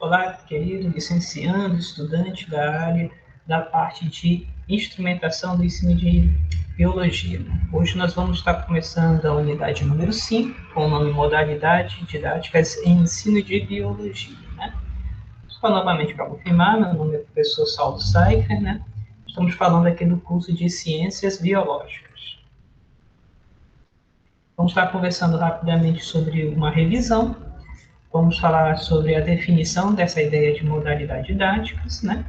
Olá, querido licenciando, estudante da área da parte de instrumentação do ensino de biologia. Hoje nós vamos estar começando a unidade número 5, com o nome Modalidade Didáticas em Ensino de Biologia. Né? Só novamente para confirmar, meu nome é o professor Saulo Saifer, né? Estamos falando aqui do curso de Ciências Biológicas. Vamos estar conversando rapidamente sobre uma revisão. Vamos falar sobre a definição dessa ideia de modalidades didáticas, né?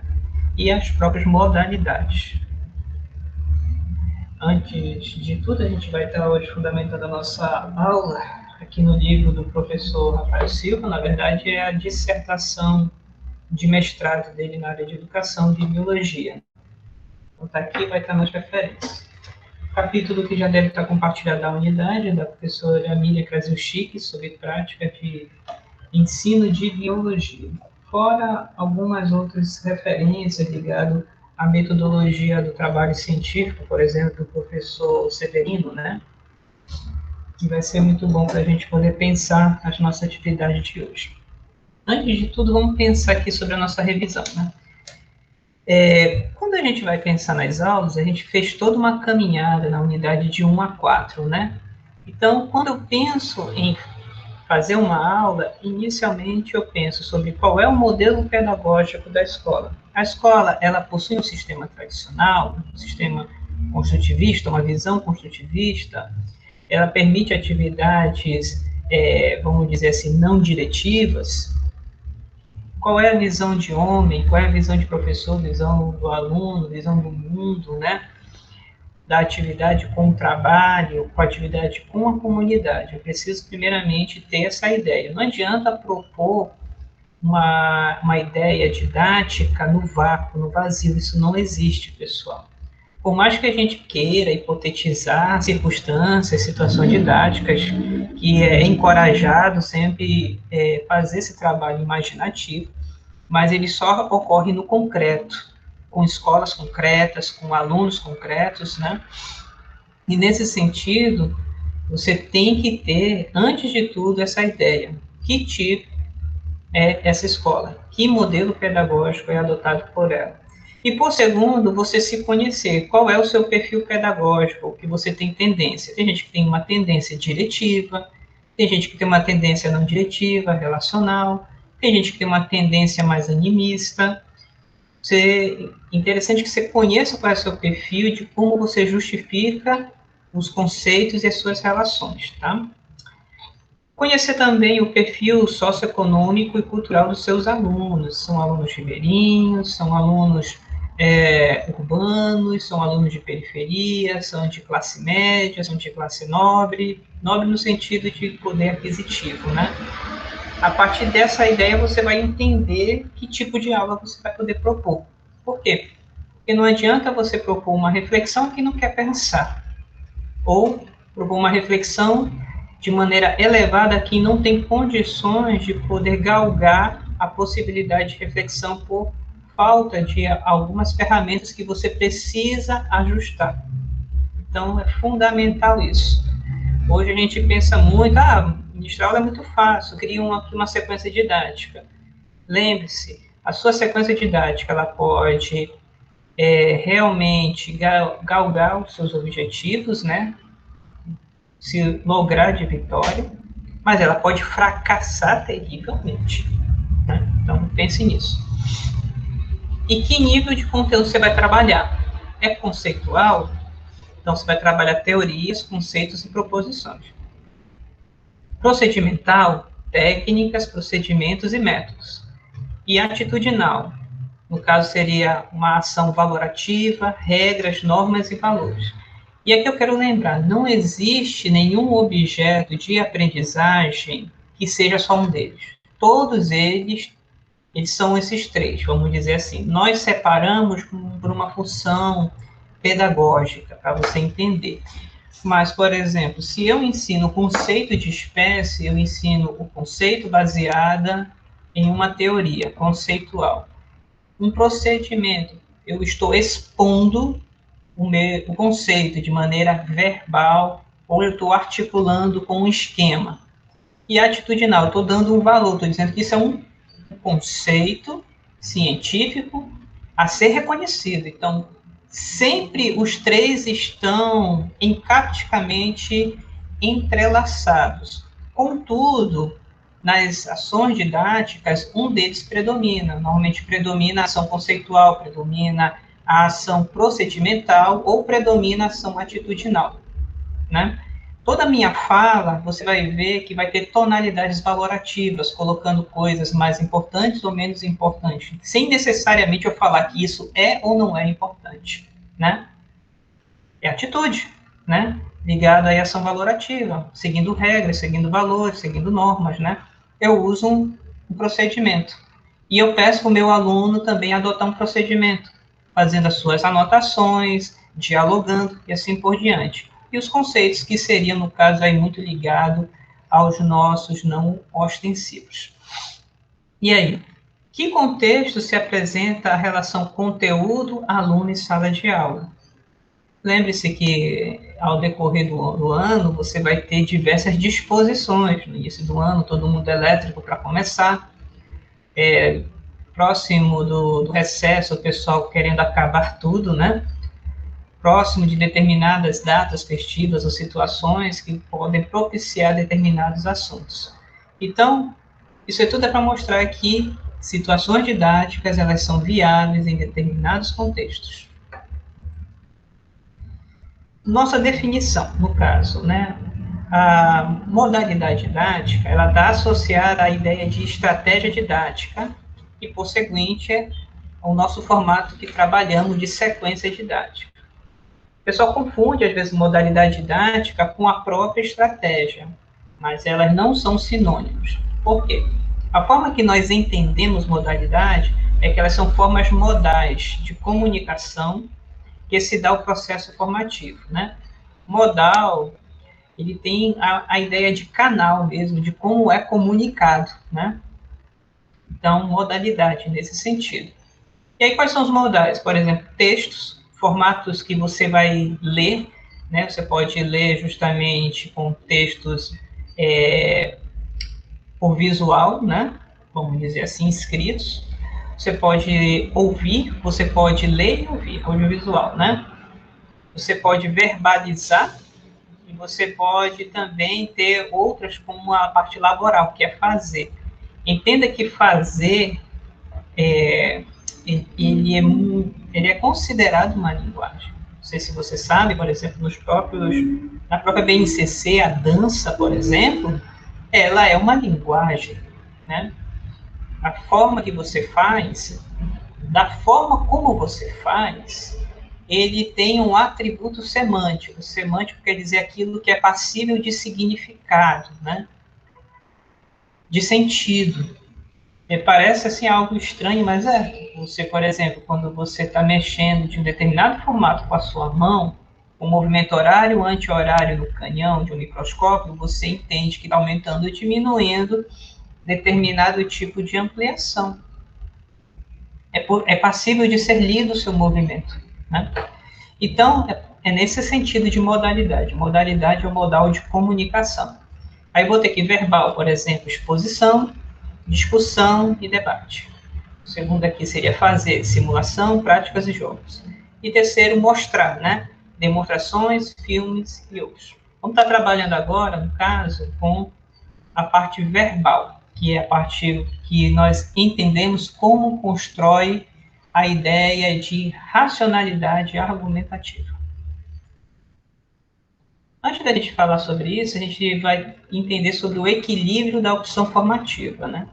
E as próprias modalidades. Antes de tudo, a gente vai estar hoje fundamentando a nossa aula aqui no livro do professor Rafael Silva. Na verdade, é a dissertação de mestrado dele na área de educação de biologia. Então, está aqui, vai estar nas referências. Capítulo que já deve estar compartilhado da unidade, da professora Amília Krasilchik, sobre prática de ensino de biologia. Fora algumas outras referências ligadas à metodologia do trabalho científico, por exemplo, do professor Severino, né? Que vai ser muito bom para a gente poder pensar as nossas atividades de hoje. Antes de tudo, vamos pensar aqui sobre a nossa revisão, né? Quando a gente vai pensar nas aulas, a gente fez toda uma caminhada na unidade de 1 a 4, né? Então, quando eu penso em fazer uma aula, inicialmente eu penso sobre qual é o modelo pedagógico da escola. A escola, ela possui um sistema tradicional, um sistema construtivista, uma visão construtivista, ela permite atividades, vamos dizer assim, não diretivas. Qual é a visão de homem, qual é a visão de professor, visão do aluno, visão do mundo, né? Da atividade com o trabalho, com a atividade com a comunidade. Eu preciso, primeiramente, ter essa ideia. Não adianta propor uma ideia didática no vácuo, no vazio. Isso não existe, pessoal. Por mais que a gente queira hipotetizar circunstâncias, situações didáticas, que é encorajado sempre fazer esse trabalho imaginativo, mas ele só ocorre no concreto, com escolas concretas, com alunos concretos, né? E nesse sentido, você tem que ter, antes de tudo, essa ideia. Que tipo é essa escola? Que modelo pedagógico é adotado por ela? E, por segundo, você se conhecer. Qual é o seu perfil pedagógico, o que você tem tendência? Tem gente que tem uma tendência diretiva, tem gente que tem uma tendência não diretiva, relacional, tem gente que tem uma tendência mais animista. Interessante que você conheça qual é o seu perfil e de como você justifica os conceitos e as suas relações, tá? Conhecer também o perfil socioeconômico e cultural dos seus alunos. São alunos ribeirinhos, são alunos urbanos, são alunos de periferia, são de classe média, são de classe nobre, nobre no sentido de poder aquisitivo, né? A partir dessa ideia, você vai entender que tipo de aula você vai poder propor. Por quê? Porque não adianta você propor uma reflexão que não quer pensar, ou propor uma reflexão de maneira elevada que não tem condições de poder galgar a possibilidade de reflexão por falta de algumas ferramentas que você precisa ajustar. Então, é fundamental isso. Hoje a gente pensa muito, ministrar aula é muito fácil, cria uma sequência didática. Lembre-se, a sua sequência didática, ela pode realmente galgar os seus objetivos, né? Se lograr de vitória, mas ela pode fracassar terrivelmente. Né? Então, pense nisso. E que nível de conteúdo você vai trabalhar? É conceitual? Então, você vai trabalhar teorias, conceitos e proposições. Procedimental, técnicas, procedimentos e métodos. E atitudinal, no caso seria uma ação valorativa, regras, normas e valores. E aqui eu quero lembrar, não existe nenhum objeto de aprendizagem que seja só um deles. Todos eles são esses três, vamos dizer assim. Nós separamos por uma função pedagógica, para você entender. Mas, por exemplo, se eu ensino o conceito de espécie, eu ensino o conceito baseado em uma teoria conceitual. Um procedimento, eu estou expondo o conceito de maneira verbal, ou eu estou articulando com um esquema. E atitudinal, eu estou dando um valor, estou dizendo que isso é um conceito científico a ser reconhecido. Então, sempre os três estão encaticamente entrelaçados. Contudo, nas ações didáticas, um deles predomina. Normalmente predomina a ação conceitual, predomina a ação procedimental ou predomina a ação atitudinal, né? Toda a minha fala, você vai ver que vai ter tonalidades valorativas, colocando coisas mais importantes ou menos importantes, sem necessariamente eu falar que isso é ou não é importante, né? É atitude, né? Ligada à ação valorativa, seguindo regras, seguindo valores, seguindo normas, né? Eu uso um procedimento. E eu peço para o meu aluno também adotar um procedimento, fazendo as suas anotações, dialogando e assim por diante. E os conceitos que seriam, no caso, aí muito ligado aos nossos não ostensivos. E aí? Que contexto se apresenta a relação conteúdo-aluno e sala de aula? Lembre-se que, ao decorrer do ano, você vai ter diversas disposições. No início do ano, todo mundo elétrico para começar. Próximo do recesso, o pessoal querendo acabar tudo, né? Próximo de determinadas datas festivas ou situações que podem propiciar determinados assuntos. Então, isso tudo é para mostrar que situações didáticas, elas são viáveis em determinados contextos. Nossa definição, no caso, né? A modalidade didática, ela está associada à ideia de estratégia didática e, por seguinte, ao nosso formato que trabalhamos de sequência didática. O pessoal confunde, às vezes, modalidade didática com a própria estratégia, mas elas não são sinônimos. Por quê? A forma que nós entendemos modalidade é que elas são formas modais de comunicação que se dá o processo formativo, né? Modal, ele tem a ideia de canal mesmo, de como é comunicado, né? Então, modalidade nesse sentido. E aí, quais são os modais? Por exemplo, textos, formatos que você vai ler, né? Você pode ler justamente com textos por visual, né? Vamos dizer assim, escritos. Você pode ouvir, você pode ler e ouvir, audiovisual, né? Você pode verbalizar e você pode também ter outras como a parte laboral, que é fazer. Entenda que fazer ele é considerado uma linguagem. Não sei se você sabe, por exemplo, na própria BNCC, a dança, por exemplo, ela é uma linguagem, né? A forma que você faz, da forma como você faz, ele tem um atributo semântico. Semântico quer dizer aquilo que é passível de significado, né? De sentido. Parece assim algo estranho, mas você, por exemplo, quando você está mexendo de um determinado formato com a sua mão, o movimento horário, anti-horário no canhão de um microscópio, você entende que está aumentando ou diminuindo determinado tipo de ampliação. É passível de ser lido o seu movimento, né? Então, é nesse sentido de modalidade. Modalidade é o modal de comunicação. Aí vou ter que verbal, por exemplo, exposição, discussão e debate. O segundo aqui seria fazer, simulação, práticas e jogos. E terceiro, mostrar, né? Demonstrações, filmes e outros. Vamos estar trabalhando agora, no caso, com a parte verbal, que é a parte que nós entendemos como constrói a ideia de racionalidade argumentativa. Antes da gente falar sobre isso, a gente vai entender sobre o equilíbrio da opção formativa, né?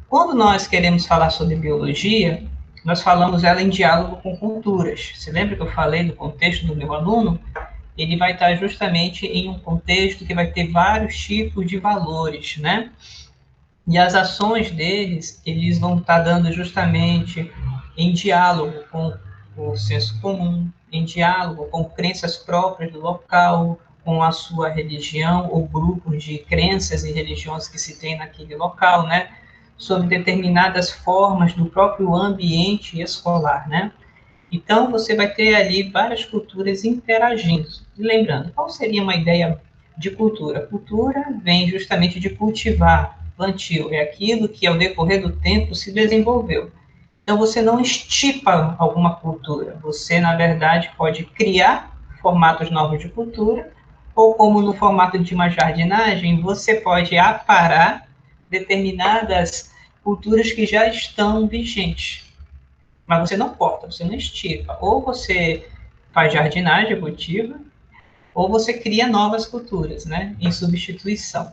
Quando nós queremos falar sobre biologia, nós falamos ela em diálogo com culturas. Você lembra que eu falei do contexto do meu aluno? Ele vai estar justamente em um contexto que vai ter vários tipos de valores, né? E as ações deles, eles vão estar dando justamente em diálogo com o senso comum, em diálogo com crenças próprias do local, com a sua religião ou grupos de crenças e religiões que se tem naquele local, né? Sobre determinadas formas do próprio ambiente escolar, né? Então, você vai ter ali várias culturas interagindo. E lembrando, qual seria uma ideia de cultura? Cultura vem justamente de cultivar, plantio, é aquilo que ao decorrer do tempo se desenvolveu. Então, você não estipa alguma cultura, você, na verdade, pode criar formatos novos de cultura, ou como no formato de uma jardinagem, você pode aparar determinadas culturas que já estão vigentes. Mas você não corta, você não estipa. Ou você faz jardinagem, cultiva, ou você cria novas culturas, né, em substituição.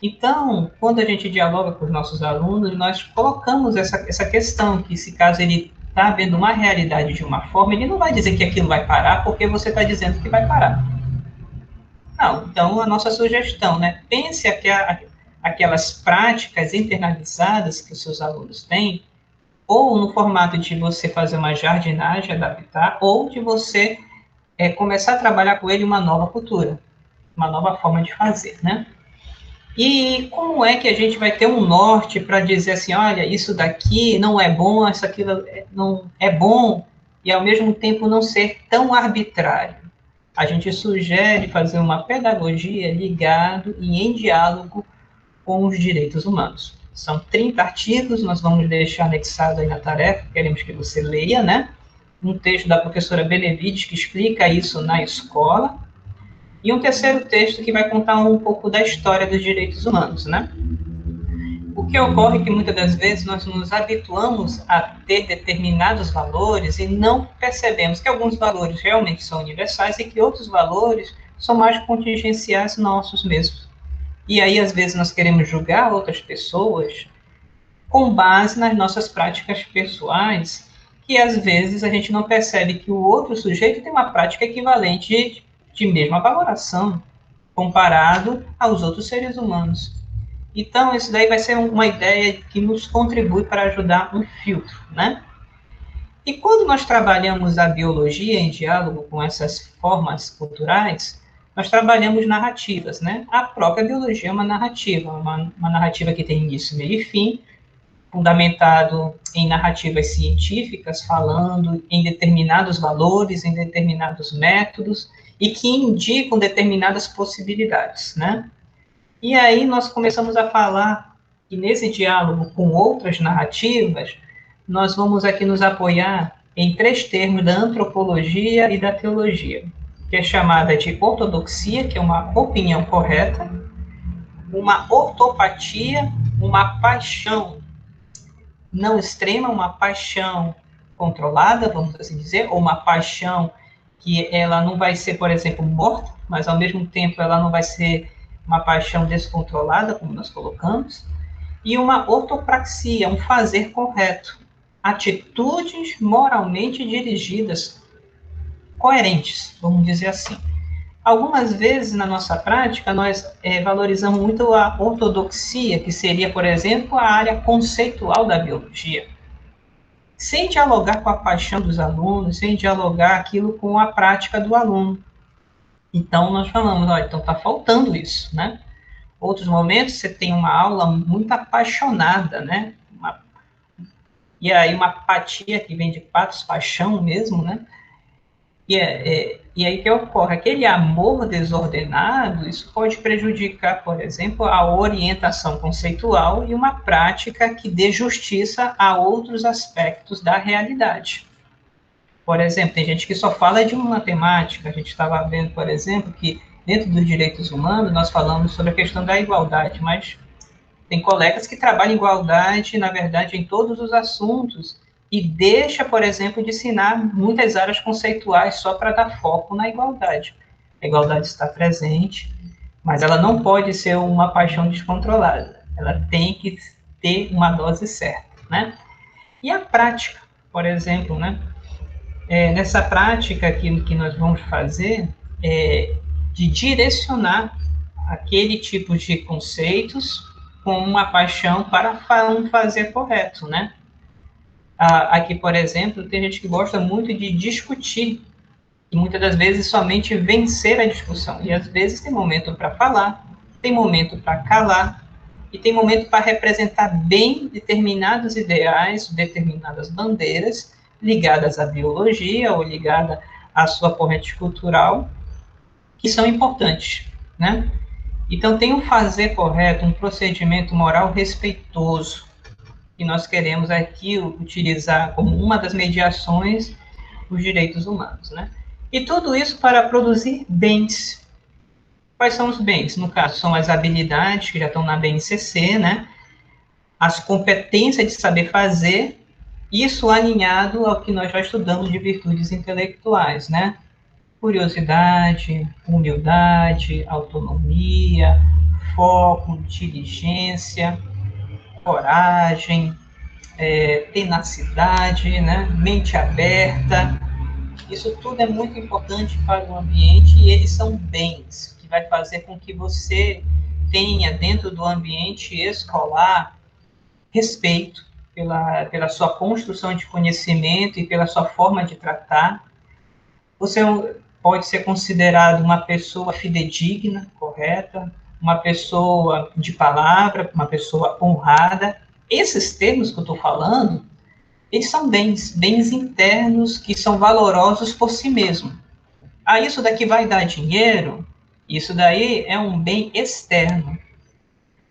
Então, quando a gente dialoga com os nossos alunos, nós colocamos essa questão, que se caso ele está vendo uma realidade de uma forma, ele não vai dizer que aquilo vai parar porque você está dizendo que vai parar. Não, então a nossa sugestão, né, pense aquelas práticas internalizadas que os seus alunos têm, ou no formato de você fazer uma jardinagem, adaptar, ou de você começar a trabalhar com ele uma nova cultura, uma nova forma de fazer, né? E como é que a gente vai ter um norte para dizer assim, olha, isso daqui não é bom, isso aqui não é bom, e ao mesmo tempo não ser tão arbitrário? A gente sugere fazer uma pedagogia ligado e em diálogo com os direitos humanos. São 30 artigos, nós vamos deixar anexado aí na tarefa, queremos que você leia, né? Um texto da professora Benevides que explica isso na escola, e um terceiro texto que vai contar um pouco da história dos direitos humanos, né? O que ocorre é que muitas das vezes nós nos habituamos a ter determinados valores e não percebemos que alguns valores realmente são universais e que outros valores são mais contingenciais nossos mesmos. E aí, às vezes, nós queremos julgar outras pessoas com base nas nossas práticas pessoais, que às vezes a gente não percebe que o outro sujeito tem uma prática equivalente de mesma valoração, comparado aos outros seres humanos. Então, isso daí vai ser uma ideia que nos contribui para ajudar um filtro, né? E quando nós trabalhamos a biologia em diálogo com essas formas culturais, nós trabalhamos narrativas, né? A própria biologia é uma narrativa, uma narrativa que tem início, meio e fim, fundamentado em narrativas científicas, falando em determinados valores, em determinados métodos, e que indicam determinadas possibilidades, né? E aí nós começamos a falar, e nesse diálogo com outras narrativas, nós vamos aqui nos apoiar em 3 termos da antropologia e da teologia, que é chamada de ortodoxia, que é uma opinião correta, uma ortopatia, uma paixão não extrema, uma paixão controlada, vamos assim dizer, ou uma paixão que ela não vai ser, por exemplo, morta, mas ao mesmo tempo ela não vai ser uma paixão descontrolada, como nós colocamos, e uma ortopraxia, um fazer correto, atitudes moralmente dirigidas, coerentes, vamos dizer assim. Algumas vezes, na nossa prática, nós valorizamos muito a ortodoxia, que seria, por exemplo, a área conceitual da biologia, sem dialogar com a paixão dos alunos, sem dialogar aquilo com a prática do aluno. Então, nós falamos, olha, então está faltando isso, né? Outros momentos, você tem uma aula muito apaixonada, né? E aí uma apatia que vem de patos, paixão mesmo, né? E aí que ocorre? Aquele amor desordenado, isso pode prejudicar, por exemplo, a orientação conceitual e uma prática que dê justiça a outros aspectos da realidade. Por exemplo, tem gente que só fala de uma temática. A gente estava vendo, por exemplo, que dentro dos direitos humanos nós falamos sobre a questão da igualdade, mas tem colegas que trabalham igualdade, na verdade, em todos os assuntos, e deixa, por exemplo, de ensinar muitas áreas conceituais só para dar foco na igualdade. A igualdade está presente, mas ela não pode ser uma paixão descontrolada. Ela tem que ter uma dose certa, né? E a prática, por exemplo, né? Nessa prática que nós vamos fazer, de direcionar aquele tipo de conceitos com uma paixão para um fazer correto, né? Aqui, por exemplo, tem gente que gosta muito de discutir, e muitas das vezes somente vencer a discussão. E às vezes tem momento para falar, tem momento para calar, e tem momento para representar bem determinados ideais, determinadas bandeiras, ligadas à biologia ou ligada à sua corrente cultural, que são importantes, né? Então, tem um fazer correto, um procedimento moral respeitoso, que nós queremos aqui utilizar como uma das mediações os direitos humanos, né? E tudo isso para produzir bens. Quais são os bens? No caso, são as habilidades que já estão na BNCC, né? As competências de saber fazer, isso alinhado ao que nós já estudamos de virtudes intelectuais, né? Curiosidade, humildade, autonomia, foco, diligência, coragem, tenacidade, né? Mente aberta. Isso tudo é muito importante para o ambiente e eles são bens, que vai fazer com que você tenha dentro do ambiente escolar respeito pela sua construção de conhecimento e pela sua forma de tratar. Você pode ser considerado uma pessoa fidedigna, correta, uma pessoa de palavra, uma pessoa honrada. Esses termos que eu estou falando, eles são bens internos que são valorosos por si mesmo. Ah, isso daqui vai dar dinheiro? Isso daí é um bem externo.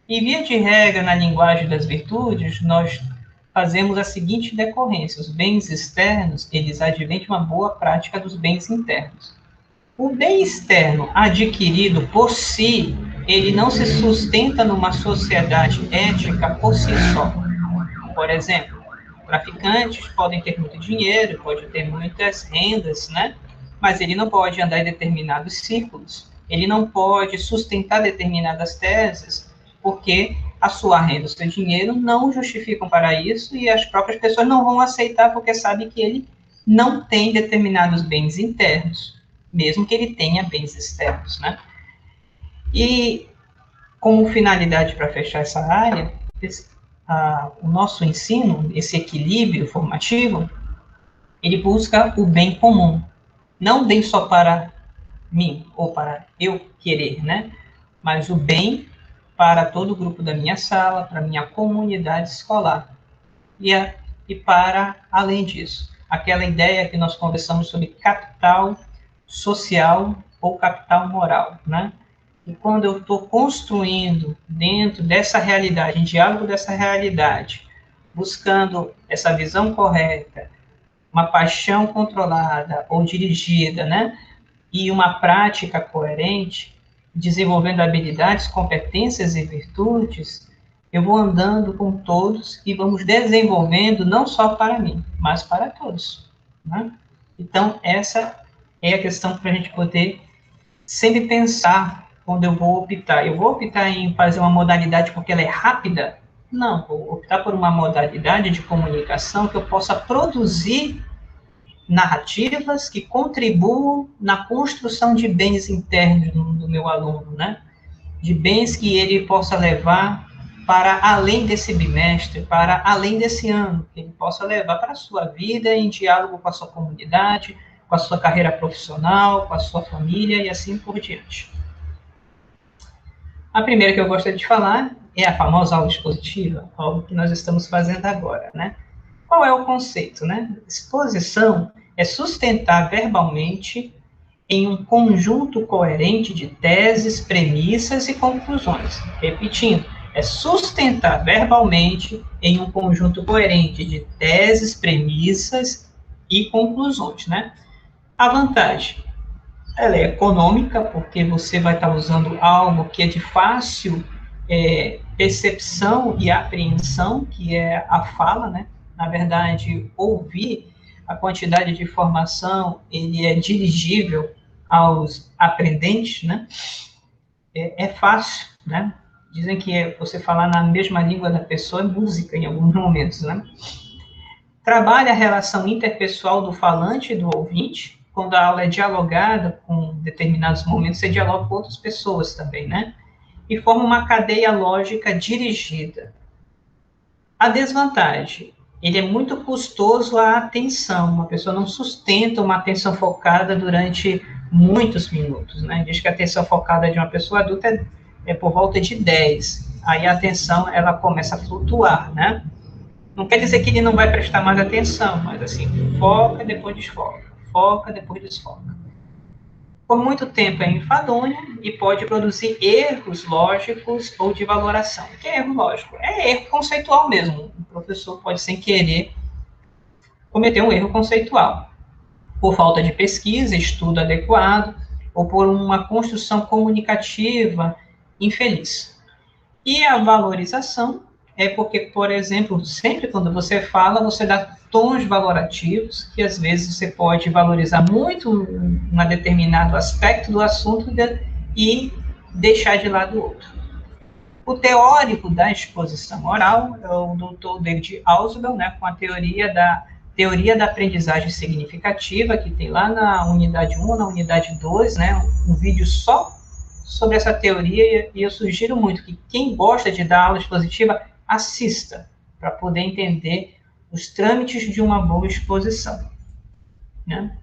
E, via de regra, na linguagem das virtudes, nós fazemos a seguinte decorrência: os bens externos, eles advêm de uma boa prática dos bens internos. O bem externo adquirido por si, ele não se sustenta numa sociedade ética por si só. Por exemplo, traficantes podem ter muito dinheiro, pode ter muitas rendas, né? Mas ele não pode andar em determinados círculos, ele não pode sustentar determinadas teses, porque a sua renda, o seu dinheiro não justificam para isso e as próprias pessoas não vão aceitar porque sabem que ele não tem determinados bens internos, mesmo que ele tenha bens externos, né? E como finalidade para fechar essa área, o nosso ensino, esse equilíbrio formativo, ele busca o bem comum, não bem só para mim ou para eu querer, né? Mas o bem para todo o grupo da minha sala, para a minha comunidade escolar. E para, além disso, aquela ideia que nós conversamos sobre capital social ou capital moral, né? E quando eu estou construindo dentro dessa realidade, em diálogo dessa realidade, buscando essa visão correta, uma paixão controlada ou dirigida, né? E uma prática coerente, desenvolvendo habilidades, competências e virtudes, eu vou andando com todos e vamos desenvolvendo não só para mim, mas para todos, né? Então, essa é a questão para a gente poder sempre pensar quando eu vou optar. Eu vou optar em fazer uma modalidade porque ela é rápida? Não, vou optar por uma modalidade de comunicação que eu possa produzir narrativas que contribuam na construção de bens internos do meu aluno, né? De bens que ele possa levar para além desse bimestre, para além desse ano, que ele possa levar para a sua vida em diálogo com a sua comunidade, com a sua carreira profissional, com a sua família e assim por diante. A primeira que eu gostaria de falar é a famosa aula expositiva, algo que nós estamos fazendo agora, né? Qual é o conceito, né? Exposição é sustentar verbalmente em um conjunto coerente de teses, premissas e conclusões. Repetindo, é sustentar verbalmente em um conjunto coerente de teses, premissas e conclusões, né? A vantagem, ela é econômica, porque você vai estar usando algo que é de fácil percepção e apreensão, que é a fala, né? Na verdade, ouvir, a quantidade de informação, ele é dirigível aos aprendentes, né? É fácil, né? Dizem que você falar na mesma língua da pessoa é música em alguns momentos, né? Trabalha a relação interpessoal do falante e do ouvinte. Quando a aula é dialogada com determinados momentos, você dialoga com outras pessoas também, né? E forma uma cadeia lógica dirigida. A desvantagem, ele é muito custoso à atenção. Uma pessoa não sustenta uma atenção focada durante muitos minutos, né? Diz que a atenção focada de uma pessoa adulta é por volta de 10. Aí a atenção, ela começa a flutuar, né? Não quer dizer que ele não vai prestar mais atenção, mas assim, foca, depois desfoca. Foca, depois desfoca. por muito tempo é enfadonho e pode produzir erros lógicos ou de valoração. O que é erro lógico? É erro conceitual mesmo. O professor pode, sem querer, cometer um erro conceitual, por falta de pesquisa, estudo adequado, ou por uma construção comunicativa infeliz. E a valorização é porque, por exemplo, sempre quando você fala, você dá tons valorativos, que às vezes você pode valorizar muito um determinado aspecto do assunto e deixar de lado outro. O teórico da exposição oral é o Dr. David Ausubel, né, com a teoria da aprendizagem significativa, que tem lá na unidade 1, na unidade 2, né, um vídeo só sobre essa teoria, e eu sugiro muito que quem gosta de dar aula expositiva, assista, para poder entender os trâmites de uma boa exposição, né?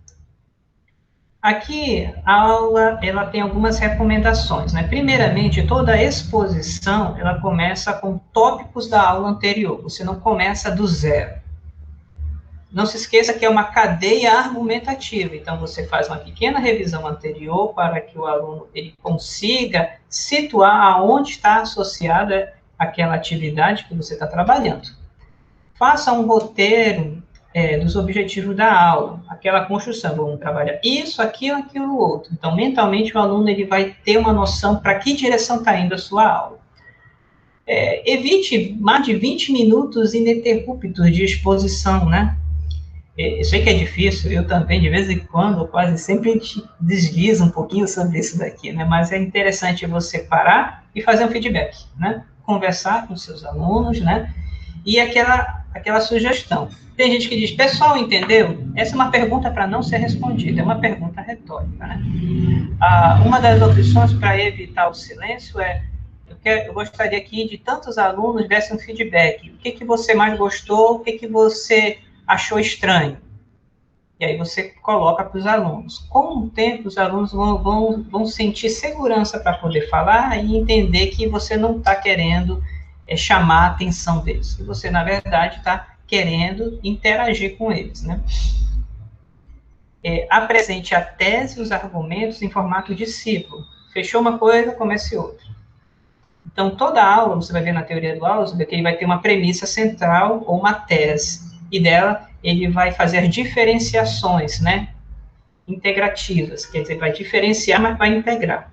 Aqui, a aula, ela tem algumas recomendações, né? Primeiramente, toda exposição, ela começa com tópicos da aula anterior, você não começa do zero. Não se esqueça que é uma cadeia argumentativa, então você faz uma pequena revisão anterior para que o aluno ele consiga situar aonde está associada aquela atividade que você está trabalhando. Faça um roteiro dos objetivos da aula, aquela construção, vamos trabalhar isso, aquilo, aquilo, outro. Então, mentalmente, o aluno ele vai ter uma noção para que direção está indo a sua aula. Evite mais de 20 minutos ininterruptos de exposição, né? Eu sei que é difícil, eu também, de vez em quando, quase sempre deslizo um pouquinho sobre isso daqui, né? Mas é interessante você parar e fazer um feedback, né? Conversar com seus alunos, né? E aquela sugestão. Tem gente que diz, pessoal, entendeu? Essa é uma pergunta para não ser respondida, é uma pergunta retórica, né? Uma das opções para evitar o silêncio eu gostaria que de tantos alunos dessem um feedback. O que você mais gostou? O que você achou estranho? E aí você coloca para os alunos. Com o tempo, os alunos vão sentir segurança para poder falar e entender que você não está querendo chamar a atenção deles, que você, na verdade, está querendo interagir com eles, né? Apresente a tese e os argumentos em formato de ciclo. Fechou uma coisa, comece outra. Então, toda aula, você vai ver na teoria do Ausubel, que ele vai ter uma premissa central ou uma tese, e dela ele vai fazer as diferenciações, né, integrativas, quer dizer, vai diferenciar, mas vai integrar.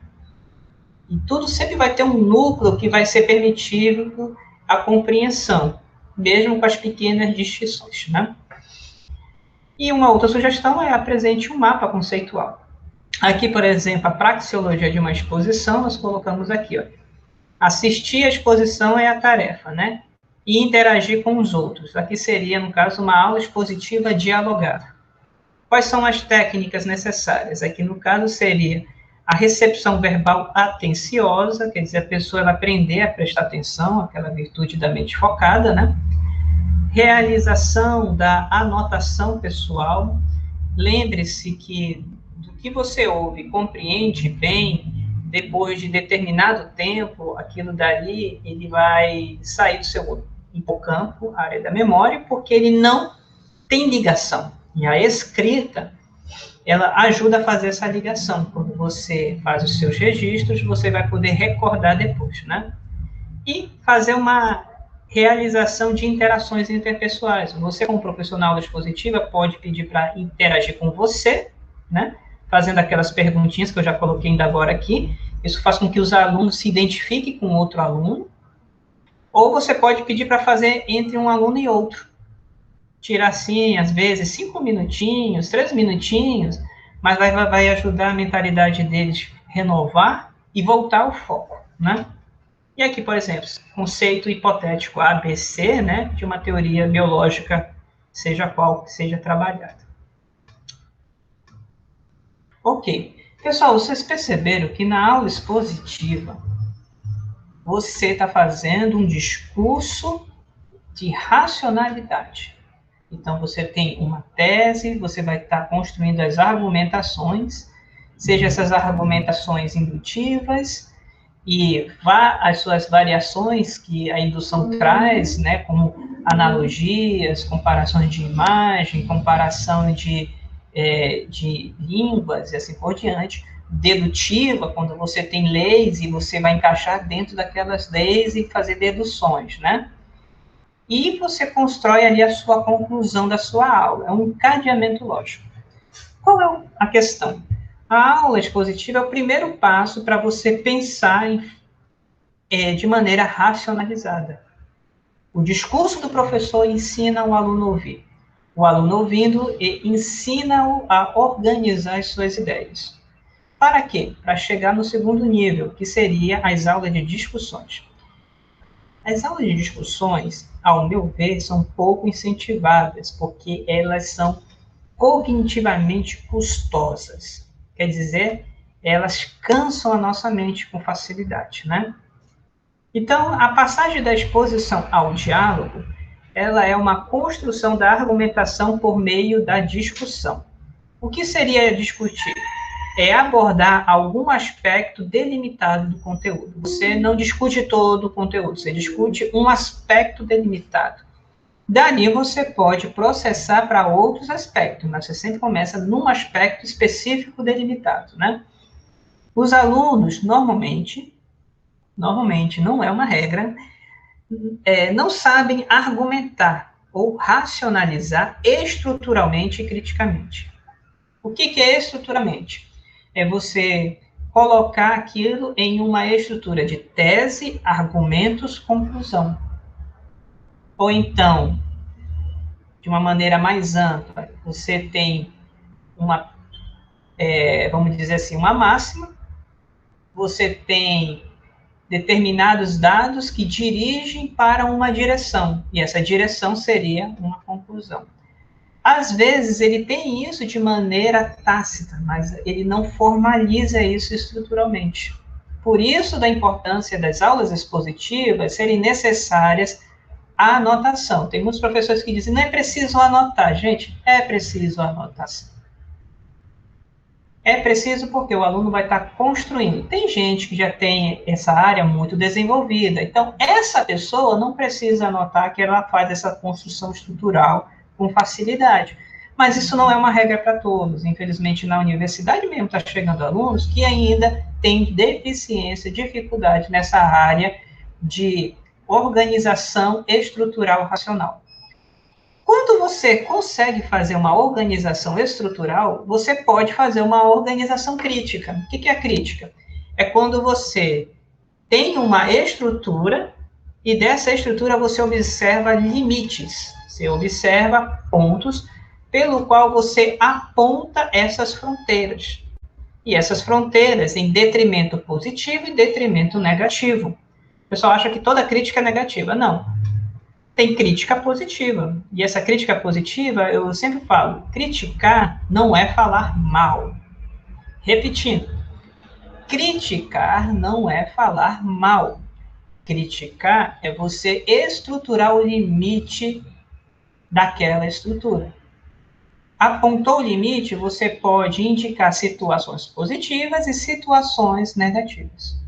E tudo sempre vai ter um núcleo que vai ser permitido a compreensão, mesmo com as pequenas distinções, né? E uma outra sugestão é apresente um mapa conceitual. Aqui, por exemplo, a praxeologia de uma exposição, nós colocamos aqui, ó. Assistir a exposição é a tarefa, né? E interagir com os outros. Aqui seria, no caso, uma aula expositiva dialogada. Quais são as técnicas necessárias? Aqui, no caso, seria a recepção verbal atenciosa, quer dizer, a pessoa ela aprender a prestar atenção, aquela virtude da mente focada, né? Realização da anotação pessoal. Lembre-se que do que você ouve, compreende bem, depois de determinado tempo, aquilo dali, ele vai sair do seu hipocampo, a área da memória, porque ele não tem ligação. E a escrita, ela ajuda a fazer essa ligação. Quando você faz os seus registros, você vai poder recordar depois, né? E fazer uma realização de interações interpessoais. Você, como profissional da expositiva, pode pedir para interagir com você, né? Fazendo aquelas perguntinhas que eu já coloquei ainda agora aqui. Isso faz com que os alunos se identifiquem com outro aluno. Ou você pode pedir para fazer entre um aluno e outro. Tirar, assim, às vezes, 5 minutinhos, 3 minutinhos, mas vai ajudar a mentalidade deles a renovar e voltar ao foco, né? E aqui, por exemplo, conceito hipotético ABC, né, de uma teoria biológica, seja qual que seja trabalhada. Ok. Pessoal, vocês perceberam que na aula expositiva, você está fazendo um discurso de racionalidade. Então, você tem uma tese, você vai estar construindo as argumentações, seja essas argumentações indutivas, e as suas variações que a indução traz, né, como analogias, comparações de imagem, comparação de línguas e assim por diante, dedutiva, quando você tem leis e você vai encaixar dentro daquelas leis e fazer deduções, né? E você constrói ali a sua conclusão da sua aula, é um encadeamento lógico. Qual é a questão? A aula expositiva é o primeiro passo para você pensar de maneira racionalizada. O discurso do professor ensina o aluno a ouvir. O aluno ouvindo ensina-o a organizar as suas ideias. Para quê? Para chegar no segundo nível, que seria as aulas de discussões. As aulas de discussões, ao meu ver, são pouco incentivadas, porque elas são cognitivamente custosas. Quer dizer, elas cansam a nossa mente com facilidade, né? Então, a passagem da exposição ao diálogo, ela é uma construção da argumentação por meio da discussão. O que seria discutir? É abordar algum aspecto delimitado do conteúdo. Você não discute todo o conteúdo, você discute um aspecto delimitado. Dali você pode processar para outros aspectos, mas você sempre começa num aspecto específico delimitado, né? Os alunos, normalmente, não é uma regra, não sabem argumentar ou racionalizar estruturalmente e criticamente. O que é estruturalmente? É você colocar aquilo em uma estrutura de tese, argumentos, conclusão. Ou então, de uma maneira mais ampla, você tem uma, vamos dizer assim, uma máxima, você tem determinados dados que dirigem para uma direção, e essa direção seria uma conclusão. Às vezes, ele tem isso de maneira tácita, mas ele não formaliza isso estruturalmente. Por isso, da importância das aulas expositivas serem necessárias a anotação. Tem muitos professores que dizem, não é preciso anotar. Gente, é preciso anotação. É preciso porque o aluno vai estar construindo. Tem gente que já tem essa área muito desenvolvida. Então, essa pessoa não precisa anotar que ela faz essa construção estrutural com facilidade. Mas isso não é uma regra para todos. Infelizmente, na universidade mesmo está chegando alunos que ainda têm deficiência, dificuldade nessa área de organização estrutural racional. Quando você consegue fazer uma organização estrutural, você pode fazer uma organização crítica. O que é a crítica? É quando você tem uma estrutura e dessa estrutura você observa limites. Você observa pontos pelo qual você aponta essas fronteiras. E essas fronteiras em detrimento positivo e detrimento negativo. O pessoal acha que toda crítica é negativa. Não. Tem crítica positiva. E essa crítica positiva, eu sempre falo, criticar não é falar mal. Repetindo, criticar não é falar mal. Criticar é você estruturar o limite daquela estrutura. Apontou o limite, você pode indicar situações positivas e situações negativas.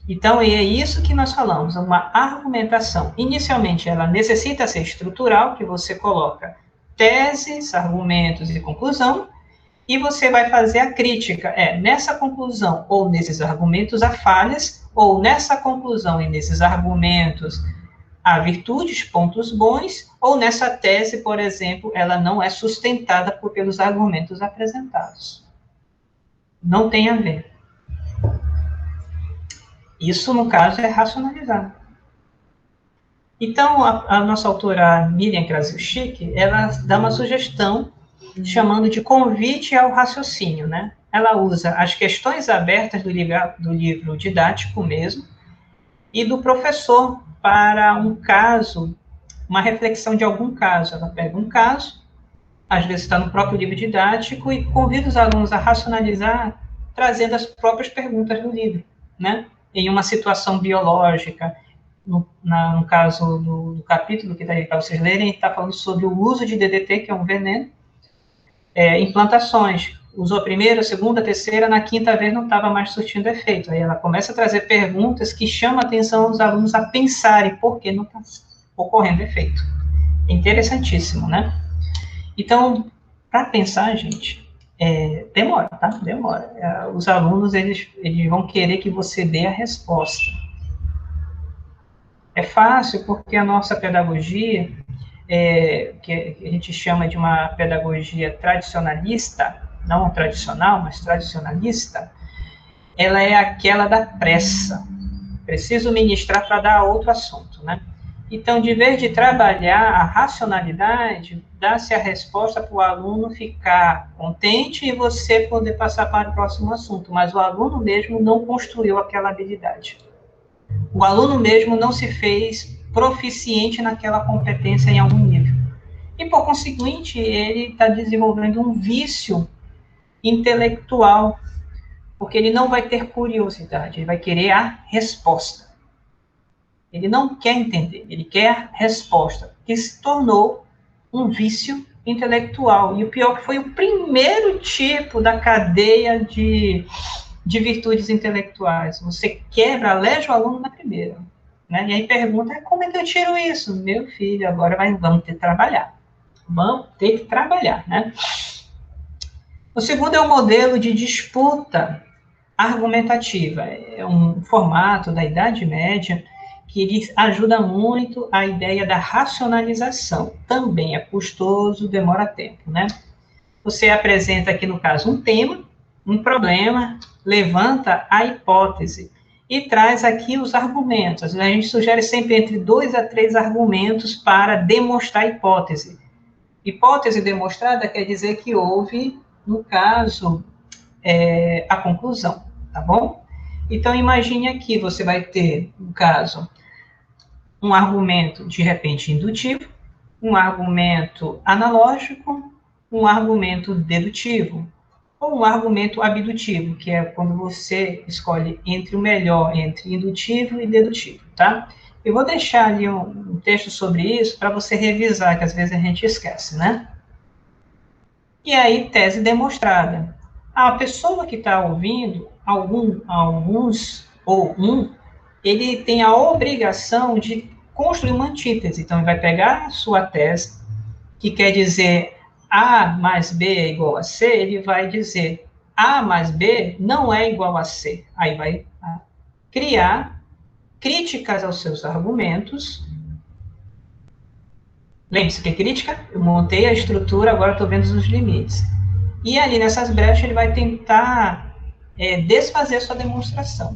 Então, é isso que nós falamos, uma argumentação. Inicialmente, ela necessita ser estrutural, que você coloca teses, argumentos e conclusão, e você vai fazer a crítica. Nessa conclusão ou nesses argumentos há falhas, ou nessa conclusão e nesses argumentos há virtudes, pontos bons, ou nessa tese, por exemplo, ela não é sustentada pelos argumentos apresentados. Não tem a ver. Isso, no caso, é racionalizar. Então, a nossa autora Miriam Krasiuschik, ela dá uma sugestão chamando de convite ao raciocínio, né? Ela usa as questões abertas do livro didático mesmo e do professor para um caso, uma reflexão de algum caso. Ela pega um caso, às vezes está no próprio livro didático, e convida os alunos a racionalizar, trazendo as próprias perguntas do livro, né? Em uma situação biológica, no caso do capítulo que está aí para vocês lerem, está falando sobre o uso de DDT, que é um veneno, em plantações. Usou a primeira, a segunda, a terceira, na quinta vez não estava mais surtindo efeito. Aí ela começa a trazer perguntas que chamam a atenção dos alunos a pensarem por que não está ocorrendo efeito. É interessantíssimo, né? Então, para pensar, gente, Demora, tá? Demora. Os alunos, eles vão querer que você dê a resposta. É fácil porque a nossa pedagogia, que a gente chama de uma pedagogia tradicionalista, não tradicional, mas tradicionalista, ela é aquela da pressa. Preciso ministrar para dar outro assunto, né? Então, de vez de trabalhar a racionalidade, dá-se a resposta para o aluno ficar contente e você poder passar para o próximo assunto, mas o aluno mesmo não construiu aquela habilidade. O aluno mesmo não se fez proficiente naquela competência em algum nível. E, por conseguinte, ele está desenvolvendo um vício intelectual, porque ele não vai ter curiosidade, ele vai querer a resposta. Ele não quer entender, ele quer a resposta, que se tornou um vício intelectual. E o pior que foi o primeiro tipo da cadeia de virtudes intelectuais. Você quebra, aleja o aluno na primeira. Né? E aí pergunta, como é que eu tiro isso? Meu filho, agora vamos ter que trabalhar. Vamos ter que trabalhar, né? O segundo é o modelo de disputa argumentativa. É um formato da Idade Média que ele ajuda muito a ideia da racionalização. Também é custoso, demora tempo, né? Você apresenta aqui, no caso, um tema, um problema, levanta a hipótese e traz aqui os argumentos. A gente sugere sempre entre 2 a 3 argumentos para demonstrar a hipótese. Hipótese demonstrada quer dizer que houve, no caso, a conclusão, tá bom? Então, imagine aqui, você vai ter, no caso, um argumento, de repente, indutivo, um argumento analógico, um argumento dedutivo, ou um argumento abdutivo, que é quando você escolhe entre o melhor, entre indutivo e dedutivo, tá? Eu vou deixar ali um texto sobre isso para você revisar, que às vezes a gente esquece, né? E aí, tese demonstrada. A pessoa que está ouvindo, alguns ou ele tem a obrigação de construir uma antítese. Então, ele vai pegar a sua tese, que quer dizer A mais B é igual a C, ele vai dizer A mais B não é igual a C. Aí vai criar críticas aos seus argumentos. Lembre-se que é crítica, eu montei a estrutura, agora estou vendo os limites. E ali nessas brechas ele vai tentar desfazer a sua demonstração.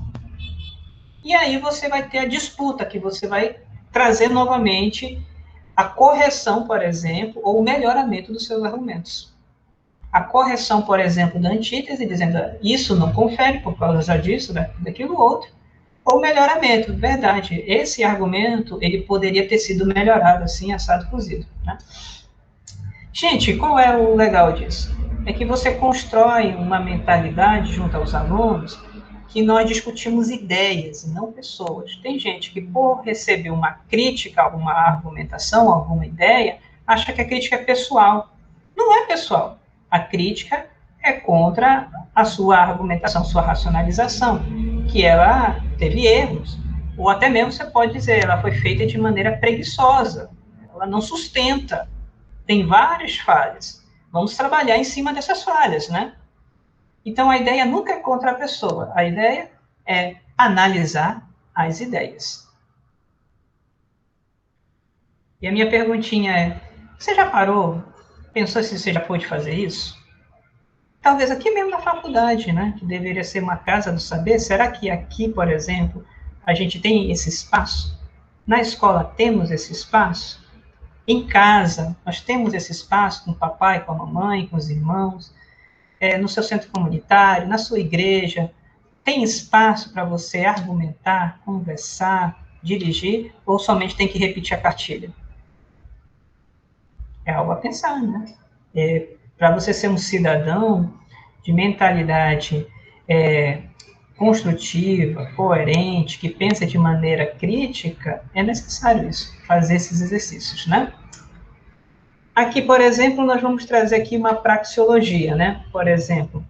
E aí você vai ter a disputa, que você vai trazer novamente a correção, por exemplo, ou o melhoramento dos seus argumentos. A correção, por exemplo, da antítese, dizendo isso não confere por causa disso, daquilo outro, ou melhoramento, verdade, esse argumento, ele poderia ter sido melhorado assim, assado, cozido, né? Gente, qual é o legal disso? É que você constrói uma mentalidade junto aos alunos que nós discutimos ideias e não pessoas. Tem gente que, por receber uma crítica, alguma argumentação, alguma ideia, acha que a crítica é pessoal. Não é pessoal. A crítica é contra a sua argumentação, sua racionalização, que ela teve erros. Ou até mesmo você pode dizer, ela foi feita de maneira preguiçosa, ela não sustenta, tem várias falhas. Vamos trabalhar em cima dessas falhas, né? Então, a ideia nunca é contra a pessoa, a ideia é analisar as ideias. E a minha perguntinha é, você já parou, pensou se você já pôde fazer isso? Talvez aqui mesmo na faculdade, né, que deveria ser uma casa do saber, será que aqui, por exemplo, a gente tem esse espaço? Na escola temos esse espaço? Em casa, nós temos esse espaço com o papai, com a mamãe, com os irmãos, no seu centro comunitário, na sua igreja, tem espaço para você argumentar, conversar, dirigir, ou somente tem que repetir a cartilha? É algo a pensar, né? Para você ser um cidadão de mentalidade construtiva, coerente, que pensa de maneira crítica, é necessário isso, fazer esses exercícios, né? Aqui, por exemplo, nós vamos trazer aqui uma praxeologia, né? Por exemplo,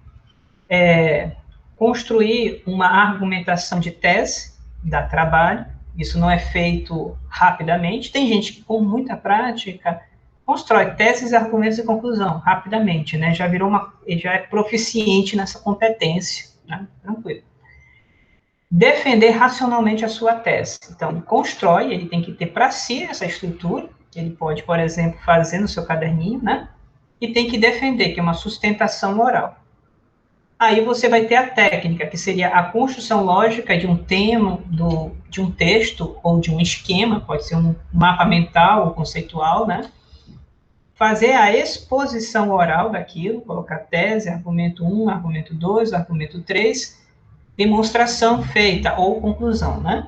construir uma argumentação de tese, dá trabalho, isso não é feito rapidamente. Tem gente que, com muita prática, constrói teses, argumentos e conclusão, rapidamente, né? Já é proficiente nessa competência, né? Tranquilo. Defender racionalmente a sua tese. Então, constrói, ele tem que ter para si essa estrutura, ele pode, por exemplo, fazer no seu caderninho, né? E tem que defender, que é uma sustentação oral. Aí você vai ter a técnica, que seria a construção lógica de um tema, de um texto, ou de um esquema, pode ser um mapa mental ou conceitual, né? Fazer a exposição oral daquilo, colocar tese, argumento 1, argumento 2, argumento 3, demonstração feita ou conclusão, né?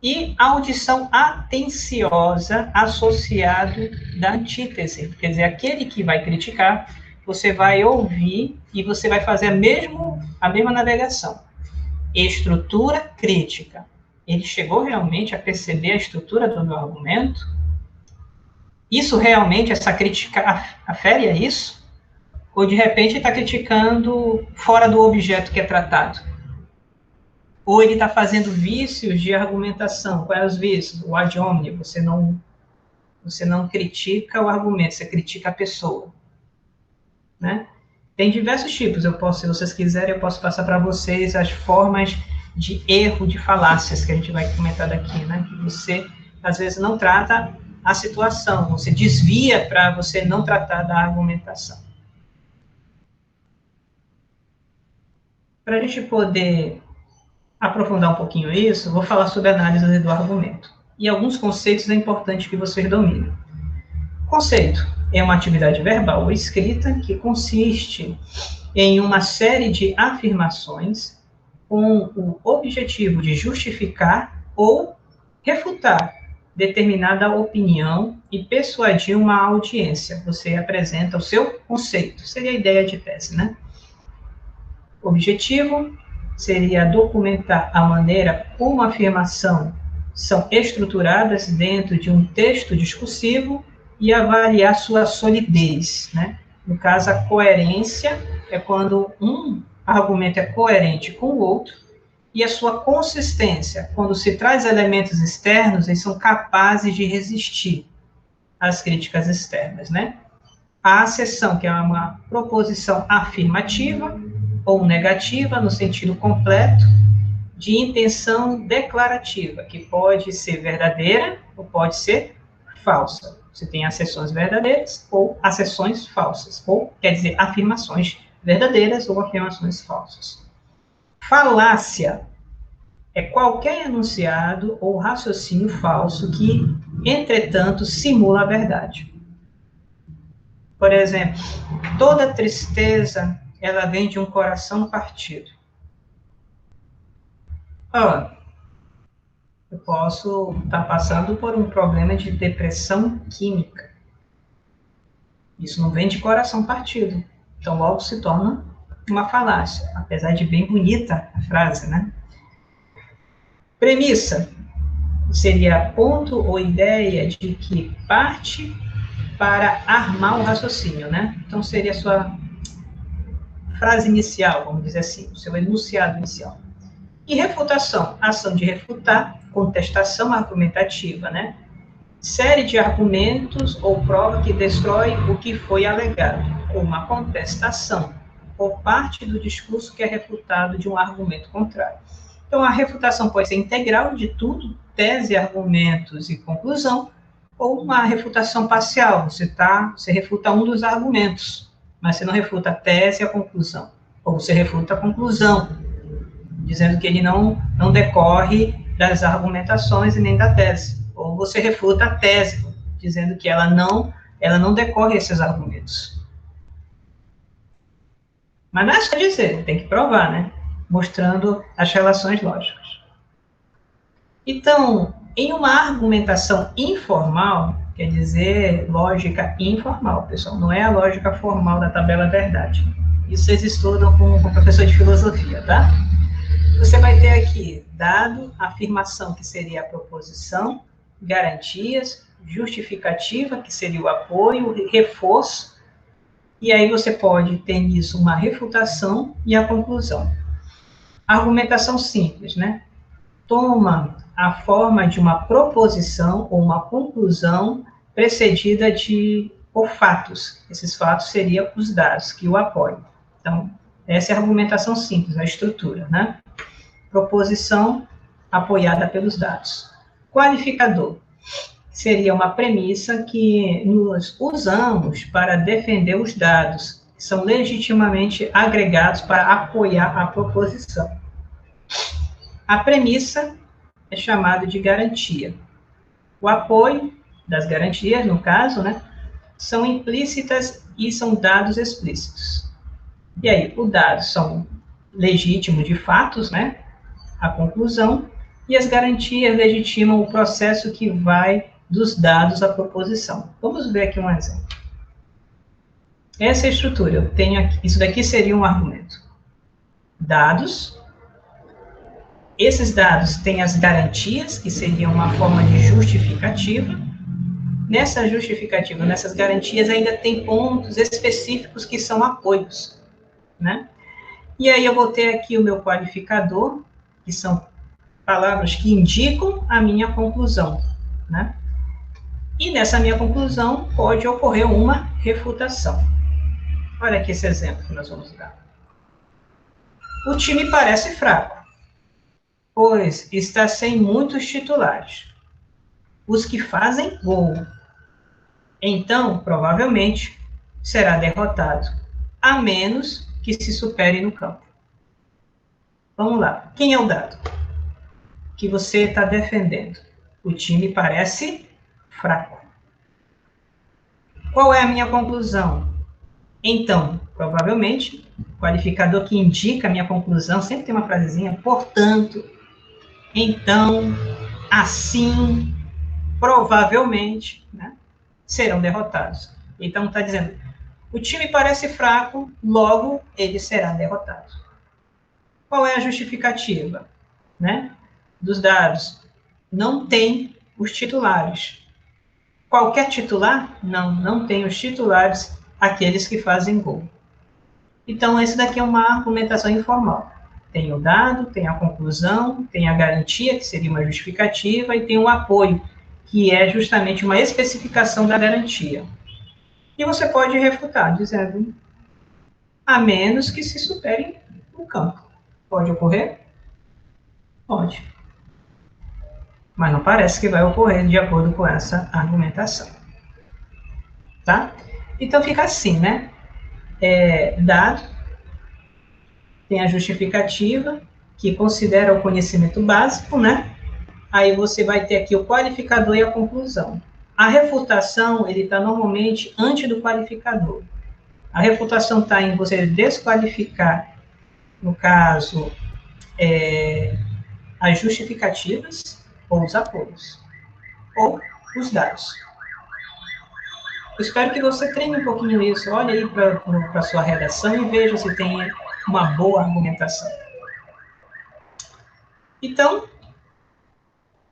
E audição atenciosa associado da antítese, quer dizer, aquele que vai criticar, você vai ouvir e você vai fazer a mesma navegação. Estrutura crítica. Ele chegou realmente a perceber a estrutura do meu argumento? Isso realmente, essa crítica afere a isso? Ou de repente está criticando fora do objeto que é tratado? Ou ele está fazendo vícios de argumentação? Quais os vícios? O ad hominem, você não critica o argumento, você critica a pessoa. Né? Tem diversos tipos, se vocês quiserem, eu posso passar para vocês as formas de erro, de falácias, que a gente vai comentar daqui, né? Que você, às vezes, não trata a situação, você desvia para você não tratar da argumentação. Para a gente poder aprofundar um pouquinho isso, vou falar sobre análise do argumento. E alguns conceitos é importante que vocês dominem. Conceito é uma atividade verbal ou escrita que consiste em uma série de afirmações com o objetivo de justificar ou refutar determinada opinião e persuadir uma audiência. Você apresenta o seu conceito, seria a ideia de tese, né? Objetivo seria documentar a maneira como a afirmação são estruturadas dentro de um texto discursivo e avaliar sua solidez, né? No caso, a coerência é quando um argumento é coerente com o outro, e a sua consistência, quando se traz elementos externos, eles são capazes de resistir às críticas externas, né? A acessão, que é uma proposição afirmativa ou negativa, no sentido completo, de intenção declarativa, que pode ser verdadeira ou pode ser falsa. Você tem acessões verdadeiras ou acessões falsas, ou, quer dizer, afirmações verdadeiras ou afirmações falsas. Falácia é qualquer enunciado ou raciocínio falso que, entretanto, simula a verdade. Por exemplo, toda tristeza, ela vem de um coração partido. Ora, eu posso estar passando por um problema de depressão química. Isso não vem de coração partido. Então, logo se torna uma falácia, apesar de bem bonita a frase, né? Premissa seria ponto ou ideia de que parte para armar o raciocínio, né? Então, seria a sua frase inicial, vamos dizer assim, o seu enunciado inicial. E refutação, ação de refutar, contestação argumentativa, né? Série de argumentos ou prova que destrói o que foi alegado, ou uma contestação, ou parte do discurso que é refutado de um argumento contrário. Então, a refutação pode ser integral de tudo, tese, argumentos e conclusão, ou uma refutação parcial, você refuta um dos argumentos, mas você não refuta a tese e a conclusão, ou você refuta a conclusão, dizendo que ele não decorre das argumentações e nem da tese, ou você refuta a tese, dizendo que ela não decorre desses argumentos. Mas não é só dizer, tem que provar, né? Mostrando as relações lógicas. Então, em uma argumentação informal, quer dizer lógica informal, pessoal, não é a lógica formal da tabela verdade. Isso vocês estudam com o professor de filosofia, tá? Você vai ter aqui dado, afirmação, que seria a proposição, garantias, justificativa, que seria o apoio, reforço, e aí você pode ter nisso uma refutação e a conclusão. Argumentação simples, né? Toma a forma de uma proposição ou uma conclusão precedida por fatos. Esses fatos seriam os dados que o apoiam. Então, essa é a argumentação simples, a estrutura, né? Proposição apoiada pelos dados. Qualificador seria uma premissa que nós usamos para defender os dados, que são legitimamente agregados para apoiar a proposição. A premissa é chamada de garantia. O apoio das garantias, no caso, né, são implícitas e são dados explícitos. E aí, os dados são legítimos de fatos, né, a conclusão, e as garantias legitimam o processo que vai dos dados à proposição. Vamos ver aqui um exemplo. Essa é a estrutura. Eu tenho aqui, isso daqui seria um argumento. Dados. Esses dados têm as garantias, que seriam uma forma de justificativa. Nessa justificativa, nessas garantias, ainda tem pontos específicos que são apoios, né? E aí eu vou ter aqui o meu qualificador, que são palavras que indicam a minha conclusão, né? E nessa minha conclusão pode ocorrer uma refutação. Olha aqui esse exemplo que nós vamos dar. O time parece fraco, pois está sem muitos titulares, os que fazem gol. Então, provavelmente, será derrotado, a menos que se supere no campo. Vamos lá. Quem é o dado que você está defendendo? O time parece fraco. Qual é a minha conclusão? Então, provavelmente, o qualificador que indica a minha conclusão, sempre tem uma frasezinha, portanto, então, assim, provavelmente, né, serão derrotados. Então, está dizendo, o time parece fraco, logo ele será derrotado. Qual é a justificativa, né, dos dados? Não tem os titulares. Qualquer titular? Não, não tem os titulares, aqueles que fazem gol. Então, esse daqui é uma argumentação informal. Tem o dado, tem a conclusão, tem a garantia, que seria uma justificativa, e tem o apoio, que é justamente uma especificação da garantia. E você pode refutar, dizendo, a menos que se supere no campo. Pode ocorrer? Pode. Mas não parece que vai ocorrer de acordo com essa argumentação. Tá? Então, fica assim, né? Dado, tem a justificativa, que considera o conhecimento básico, né? Aí você vai ter aqui o qualificador e a conclusão. A refutação, ele está normalmente antes do qualificador. A refutação está em você desqualificar, no caso, as justificativas ou os apoios, ou os dados. Eu espero que você treine um pouquinho isso. Olha aí para a sua redação e veja se tem uma boa argumentação. Então,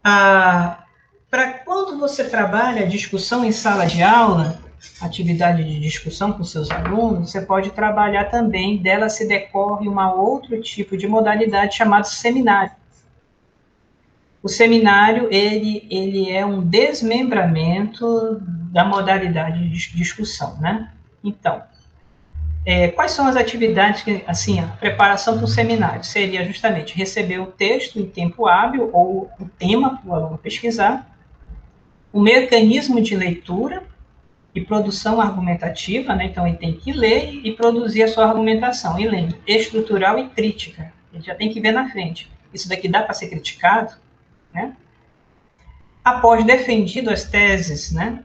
para quando você trabalha discussão em sala de aula, atividade de discussão com seus alunos, você pode trabalhar também, dela se decorre um outro tipo de modalidade chamado seminário. O seminário, ele é um desmembramento da modalidade de discussão, né? Então, quais são as atividades que, assim, a preparação para o seminário seria justamente receber o texto em tempo hábil ou o tema para o aluno pesquisar, o mecanismo de leitura e produção argumentativa, né? Então, ele tem que ler e produzir a sua argumentação. E lembre, estrutural e crítica. Ele já tem que ver na frente. Isso daqui dá para ser criticado, né? Após defendido as teses, né?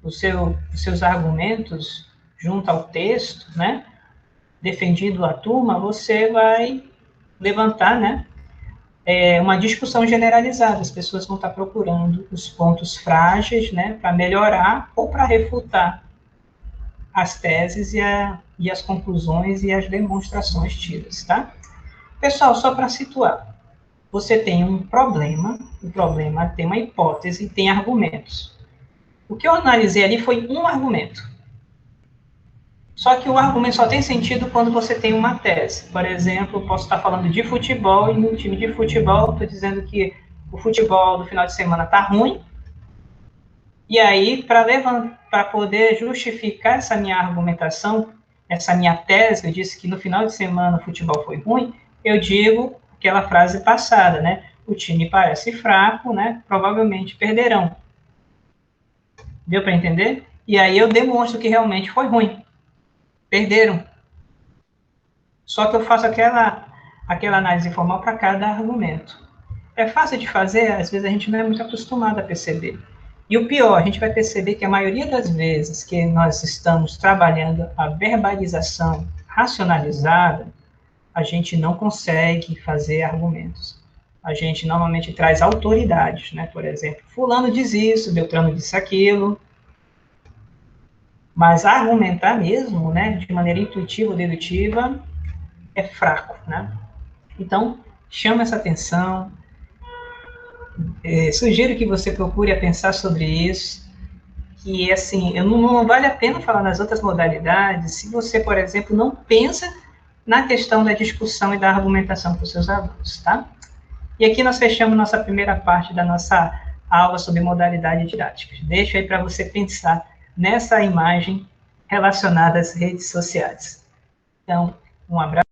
Os seus argumentos junto ao texto, né? Defendido a turma, você vai levantar, né? Uma discussão generalizada. As pessoas vão estar procurando os pontos frágeis, né? Para melhorar ou para refutar as teses e as conclusões e as demonstrações tidas, tá? Pessoal, só para situar. Você tem um problema, o problema tem uma hipótese, tem argumentos. O que eu analisei ali foi um argumento. Só que o argumento só tem sentido quando você tem uma tese. Por exemplo, eu posso estar falando de futebol e no time de futebol estou dizendo que o futebol do final de semana está ruim E aí, para poder justificar essa minha argumentação, essa minha tese, eu disse que no final de semana o futebol foi ruim, eu digo aquela frase passada, né? O time parece fraco, né? Provavelmente perderão. Deu para entender? E aí eu demonstro que realmente foi ruim. Perderam. Só que eu faço aquela análise formal para cada argumento. É fácil de fazer, às vezes a gente não é muito acostumado a perceber. E o pior, a gente vai perceber que a maioria das vezes que nós estamos trabalhando a verbalização racionalizada, a gente não consegue fazer argumentos. A gente normalmente traz autoridades, né? Por exemplo, fulano diz isso, Beltrano disse aquilo, mas argumentar mesmo, né, de maneira intuitiva ou dedutiva, é fraco, né? Então, chama essa atenção, sugiro que você procure a pensar sobre isso, que, assim, não vale a pena falar nas outras modalidades se você, por exemplo, não pensa na questão da discussão e da argumentação com os seus alunos, tá? E aqui nós fechamos nossa primeira parte da nossa aula sobre modalidade didática. Deixo aí para você pensar nessa imagem relacionada às redes sociais. Então, um abraço.